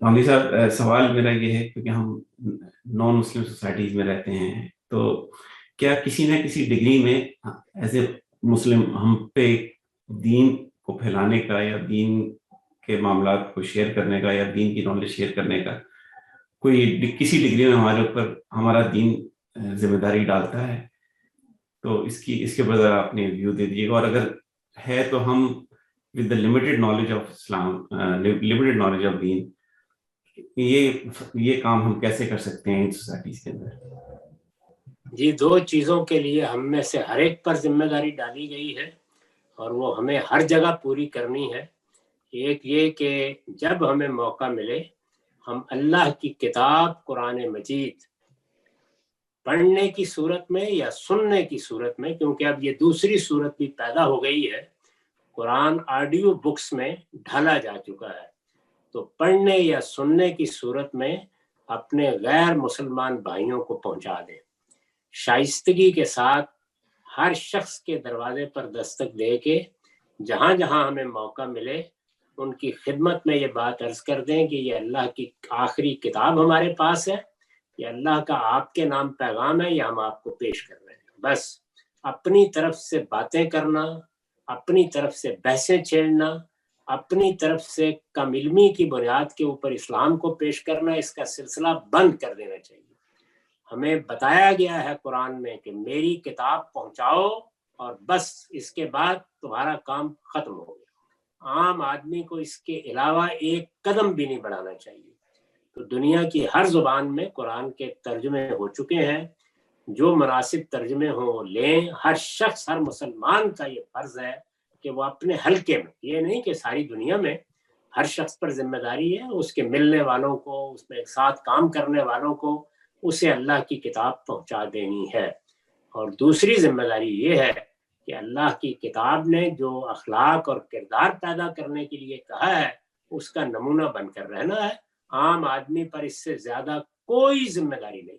مولوی صاحب سوال میرا یہ ہے، کیونکہ ہم نان مسلم سوسائٹیز میں رہتے ہیں، تو کیا کسی نہ کسی ڈگری میں ایز اے مسلم ہم پہ دین کو پھیلانے کا یا دین کے معاملات کو شیئر کرنے کا یا دین کی نالج شیئر کرنے کا کوئی کسی ڈگری میں ہمارے اوپر ہمارا دین ذمہ داری ڈالتا ہے؟ تو اس کے اوپر ذرا اپنے ویو دے دیجیے گا، اور اگر ہے تو ہم with the limited knowledge of Islam, limited knowledge of دین، یہ کام ہم کیسے کر سکتے ہیں ان سوسائٹیز کے اندر؟ جی، دو چیزوں کے لیے ہم میں سے ہر ایک پر ذمہ داری ڈالی گئی ہے اور وہ ہمیں ہر جگہ پوری کرنی ہے۔ ایک یہ کہ جب ہمیں موقع ملے ہم اللہ کی کتاب قرآن مجید پڑھنے کی صورت میں یا سننے کی صورت میں، کیونکہ اب یہ دوسری صورت بھی پیدا ہو گئی ہے، قرآن آڈیو بکس میں ڈھالا جا چکا ہے، تو پڑھنے یا سننے کی صورت میں اپنے غیر مسلمان بھائیوں کو پہنچا دیں، شائستگی کے ساتھ ہر شخص کے دروازے پر دستک دے کے جہاں جہاں ہمیں موقع ملے ان کی خدمت میں یہ بات عرض کر دیں کہ یہ اللہ کی آخری کتاب ہمارے پاس ہے، یہ اللہ کا آپ کے نام پیغام ہے، یہ ہم آپ کو پیش کر رہے ہیں۔ بس اپنی طرف سے باتیں کرنا، اپنی طرف سے بحثیں چھیڑنا، اپنی طرف سے کم علمی کی بنیاد کے اوپر اسلام کو پیش کرنا، اس کا سلسلہ بند کر دینا چاہیے۔ ہمیں بتایا گیا ہے قرآن میں کہ میری کتاب پہنچاؤ اور بس اس کے بعد تمہارا کام ختم ہو گیا۔ عام آدمی کو اس کے علاوہ ایک قدم بھی نہیں بڑھانا چاہیے۔ تو دنیا کی ہر زبان میں قرآن کے ترجمے ہو چکے ہیں، جو مناسب ترجمے ہوں وہ لیں۔ ہر شخص، ہر مسلمان کا یہ فرض ہے کہ وہ اپنے حلقے میں، یہ نہیں کہ ساری دنیا میں، ہر شخص پر ذمہ داری ہے اس کے ملنے والوں کو، اس میں ایک ساتھ کام کرنے والوں کو اسے اللہ کی کتاب پہنچا دینی ہے۔ اور دوسری ذمہ داری یہ ہے کہ اللہ کی کتاب نے جو اخلاق اور کردار پیدا کرنے کے لیے کہا ہے اس کا نمونہ بن کر رہنا ہے۔ عام آدمی پر اس سے زیادہ کوئی ذمہ داری نہیں۔